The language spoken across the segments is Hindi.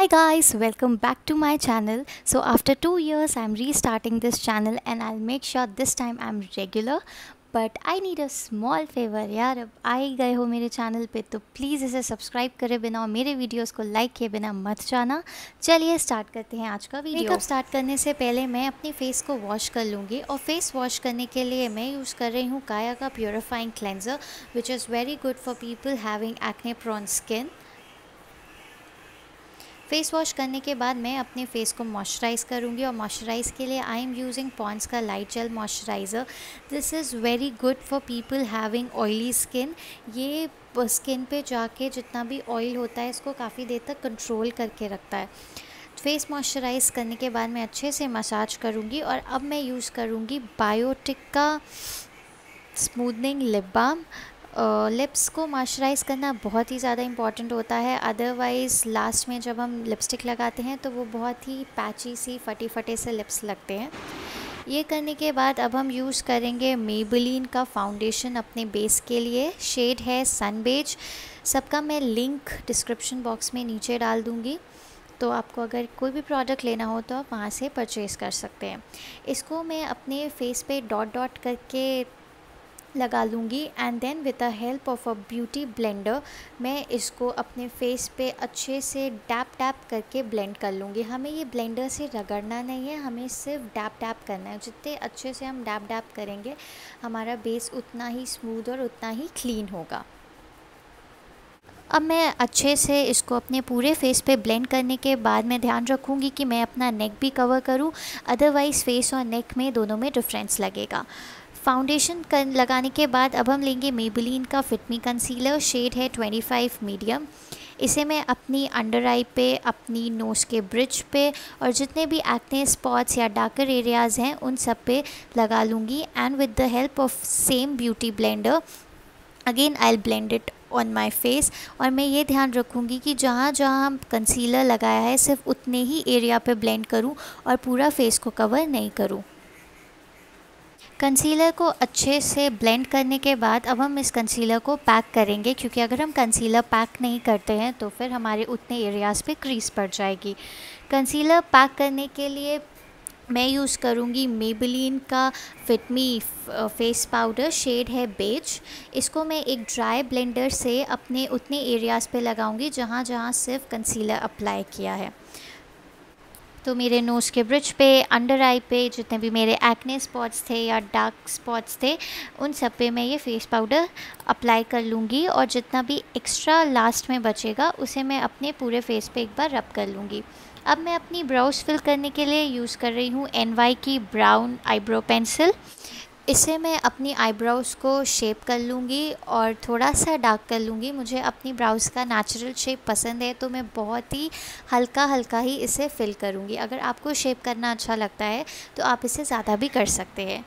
Hi guys, welcome back to my channel. So after 2 years I'm restarting this channel and I'll make sure this time I'm regular. But I need a small favor यार, अब आ ही गए हो मेरे चैनल पे तो प्लीज़ इसे सब्सक्राइब करे बिना और मेरे वीडियोस को लाइक किए बिना मत जाना। चलिए स्टार्ट करते हैं आज का वीडियो। मेकअप स्टार्ट करने से पहले मैं अपनी फेस को वॉश कर लूँगी और फेस वॉश करने के लिए मैं यूज़ कर रही हूँ काया का purifying cleanser which is very good for people having acne prone skin. Face wash करने के बाद मैं अपने फेस को मॉइस्चराइज़ करूँगी और मॉइस्चराइज़ के लिए आई एम यूजिंग पॉन्ड्स का light jail moisturiser. This is very good for people having oily skin. ये स्किन पे जाके जितना भी ऑयल होता है इसको काफ़ी देर तक कंट्रोल करके रखता है। फेस मॉइस्चराइज़ करने के बाद मैं अच्छे से मसाज करूँगी और अब मैं यूज़ करूँगी बायोटिक का स्मूदनिंग लिप बाम। लिप्स को मॉइस्चराइज़ करना बहुत ही ज़्यादा इम्पॉर्टेंट होता है, अदरवाइज़ लास्ट में जब हम लिपस्टिक लगाते हैं तो वो बहुत ही पैची सी फटे से लिप्स लगते हैं। ये करने के बाद अब हम यूज़ करेंगे मेबेलिन का फाउंडेशन अपने बेस के लिए। शेड है सन बेज। सबका मैं लिंक डिस्क्रिप्शन बॉक्स में नीचे डाल दूँगी, तो आपको अगर कोई भी प्रोडक्ट लेना हो तो आप वहाँ से परचेज़ कर सकते हैं। इसको मैं अपने फेस पे डॉट डॉट करके लगा लूँगी and then with the help of a beauty blender मैं इसको अपने फेस पे अच्छे से डैप करके ब्लेंड कर लूँगी। हमें ये ब्लेंडर से रगड़ना नहीं है, हमें सिर्फ डैप करना है। जितने अच्छे से हम डैप करेंगे हमारा बेस उतना ही स्मूथ और उतना ही क्लीन होगा। अब मैं अच्छे से इसको अपने पूरे फेस पे ब्लेंड करने के बाद मैं ध्यान रखूँगी कि मैं अपना नेक भी कवर करूँ, अदरवाइज़ फेस और नेक में दोनों में डिफरेंस लगेगा। फाउंडेशन लगाने के बाद अब हम लेंगे मेबेलिन का फिट मी कंसीलर। शेड है 25 मीडियम। इसे मैं अपनी अंडर आई पे, अपनी नोज़ के ब्रिज पे और जितने भी एक्ने स्पॉट्स या डार्कर एरियाज़ हैं उन सब पे लगा लूँगी and with the help of same beauty blender again I will blend it on my face. और मैं ये ध्यान रखूँगी कि जहाँ जहाँ कंसीलर लगाया है सिर्फ उतने ही एरिया पे ब्लेंड करूँ और पूरा फेस को कवर नहीं करूँ। कंसीलर को अच्छे से ब्लेंड करने के बाद अब हम इस कंसीलर को पैक करेंगे, क्योंकि अगर हम कंसीलर पैक नहीं करते हैं तो फिर हमारे उतने एरियाज़ पे क्रीज पड़ जाएगी। कंसीलर पैक करने के लिए मैं यूज़ करूँगी मेबेलिन का फिट मी फेस पाउडर। शेड है बेज। इसको मैं एक ड्राई ब्लेंडर से अपने उतने एरियाज़ पे लगाऊंगी जहाँ जहाँ सिर्फ कंसीलर अप्लाई किया है। तो मेरे नोज़ के ब्रिज पे, अंडर आई पे जितने भी मेरे एक्ने स्पॉट्स थे या डार्क स्पॉट्स थे उन सब पे मैं ये फेस पाउडर अप्लाई कर लूँगी और जितना भी एक्स्ट्रा लास्ट में बचेगा उसे मैं अपने पूरे फेस पे एक बार रब कर लूँगी। अब मैं अपनी ब्राउज फिल करने के लिए यूज़ कर रही हूँ NY की ब्राउन आईब्रो पेंसिल। इसे मैं अपनी आईब्रोज़ को शेप कर लूँगी और थोड़ा सा डार्क कर लूँगी। मुझे अपनी ब्राउज़ का नेचुरल शेप पसंद है तो मैं बहुत ही हल्का ही इसे फिल करूँगी। अगर आपको शेप करना अच्छा लगता है तो आप इसे ज़्यादा भी कर सकते हैं।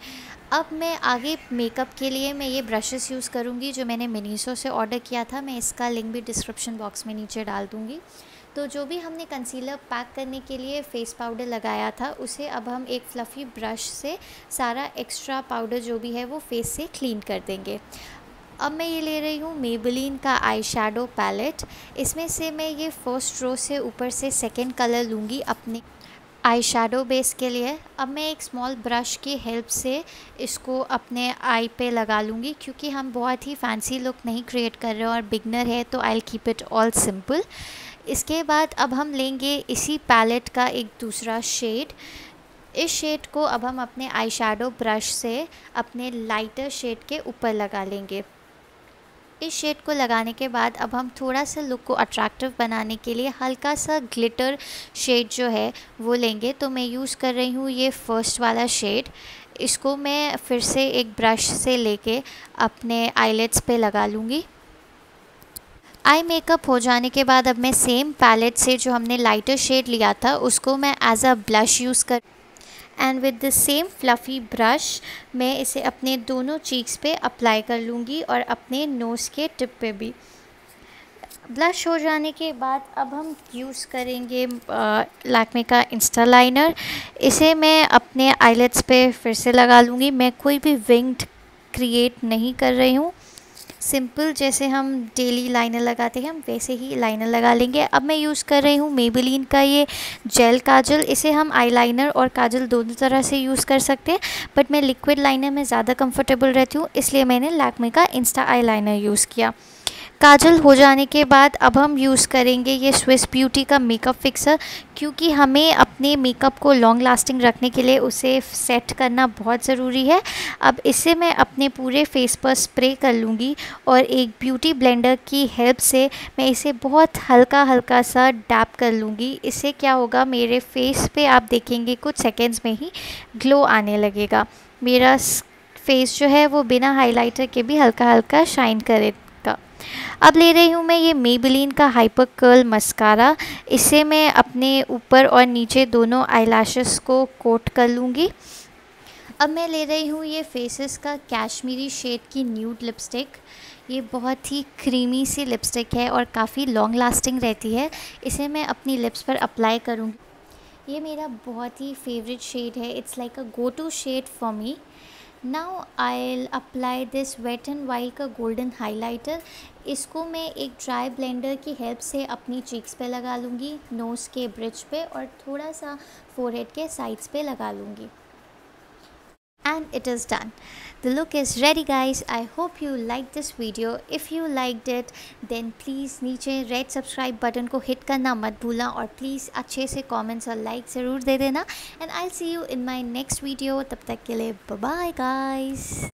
अब मैं आगे मेकअप के लिए मैं ये ब्रशेस यूज़ करूँगी जो मैंने मिनीसो से ऑर्डर किया था। मैं इसका लिंक भी डिस्क्रिप्शन बॉक्स में नीचे डाल दूँगी। तो जो भी हमने कंसीलर पैक करने के लिए फ़ेस पाउडर लगाया था उसे अब हम एक फ्लफ़ी ब्रश से सारा एक्स्ट्रा पाउडर जो भी है वो फेस से क्लीन कर देंगे। अब मैं ये ले रही हूँ मेबेलिन का आई शैडो पैलेट। इसमें से मैं ये फर्स्ट रो से ऊपर से सेकंड कलर लूँगी अपने आई शैडो बेस के लिए। अब मैं एक स्मॉल ब्रश की हेल्प से इसको अपने आई पे लगा लूँगी, क्योंकि हम बहुत ही फैंसी लुक नहीं क्रिएट कर रहे और बिगनर है तो I will keep it all simple. इसके बाद अब हम लेंगे इसी पैलेट का एक दूसरा शेड। इस शेड को अब हम अपने आई शैडो ब्रश से अपने लाइटर शेड के ऊपर लगा लेंगे। इस शेड को लगाने के बाद अब हम थोड़ा सा लुक को अट्रैक्टिव बनाने के लिए हल्का सा ग्लिटर शेड जो है वो लेंगे। तो मैं यूज़ कर रही हूँ ये फर्स्ट वाला शेड। इसको मैं फिर से एक ब्रश से लेके अपने आईलिड्स पे लगा लूँगी। आई मेकअप हो जाने के बाद अब मैं सेम पैलेट से जो हमने लाइटर शेड लिया था उसको मैं एज अ ब्लश यूज़ कर and with the same fluffy brush मैं इसे अपने दोनों चीक्स पे अप्लाई कर लूँगी और अपने नोज़ के टिप पे भी। ब्लश हो जाने के बाद अब हम यूज़ करेंगे लैक्मे का इंस्टा लाइनर। इसे मैं अपने आईलिड्स पे फिर से लगा लूँगी। मैं कोई भी विंग्ड क्रिएट नहीं कर रही हूँ। सिंपल जैसे हम डेली लाइनर लगाते हैं हम वैसे ही लाइनर लगा लेंगे। अब मैं यूज़ कर रही हूँ मेबेलिन का ये जेल काजल। इसे हम आईलाइनर और काजल दोनों तरह से यूज़ कर सकते हैं, बट मैं लिक्विड लाइनर में ज़्यादा कंफर्टेबल रहती हूँ, इसलिए मैंने लैक्मे का इंस्टा आईलाइनर यूज़ किया। काजल हो जाने के बाद अब हम यूज़ करेंगे ये स्विस ब्यूटी का मेकअप फिक्सर, क्योंकि हमें अपने मेकअप को लॉन्ग लास्टिंग रखने के लिए उसे सेट करना बहुत ज़रूरी है। अब इसे मैं अपने पूरे फेस पर स्प्रे कर लूँगी और एक ब्यूटी ब्लेंडर की हेल्प से मैं इसे बहुत हल्का हल्का सा डैप कर लूँगी। इससे क्या होगा, मेरे फेस पे आप देखेंगे कुछ सेकेंड्स में ही ग्लो आने लगेगा। मेरा फेस जो है वो बिना हाइलाइटर के भी हल्का हल्का शाइन करेगा। अब ले रही हूँ मैं ये मेबेलिन का हाइपर कर्ल मस्कारा। इसे मैं अपने ऊपर और नीचे दोनों आईलैशेस को कोट कर लूँगी। अब मैं ले रही हूँ ये फेसेस का कैश्मीरी शेड की न्यूड लिपस्टिक। ये बहुत ही क्रीमी सी लिपस्टिक है और काफ़ी लॉन्ग लास्टिंग रहती है। इसे मैं अपनी लिप्स पर अप्लाई करूँगी। ये मेरा बहुत ही फेवरेट शेड है, it's like a go to shade for me. Now I apply this wet and wild का गोल्डन हाइलाइटर। इसको मैं एक ड्राई ब्लेंडर की हेल्प से अपनी चीक्स पे लगा लूँगी, नोज़ के ब्रिज पे और थोड़ा सा फोरहेड के साइड्स पे लगा लूँगी। And it is done. The look is ready guys. I hope you liked this video. If you liked it then please नीचे रेड सब्सक्राइब बटन को हिट करना मत भूलना और प्लीज़ अच्छे से कमेंट्स और लाइक ज़रूर दे देना। And I'll see you in my next video. तब तक के लिए बाय बाय guys.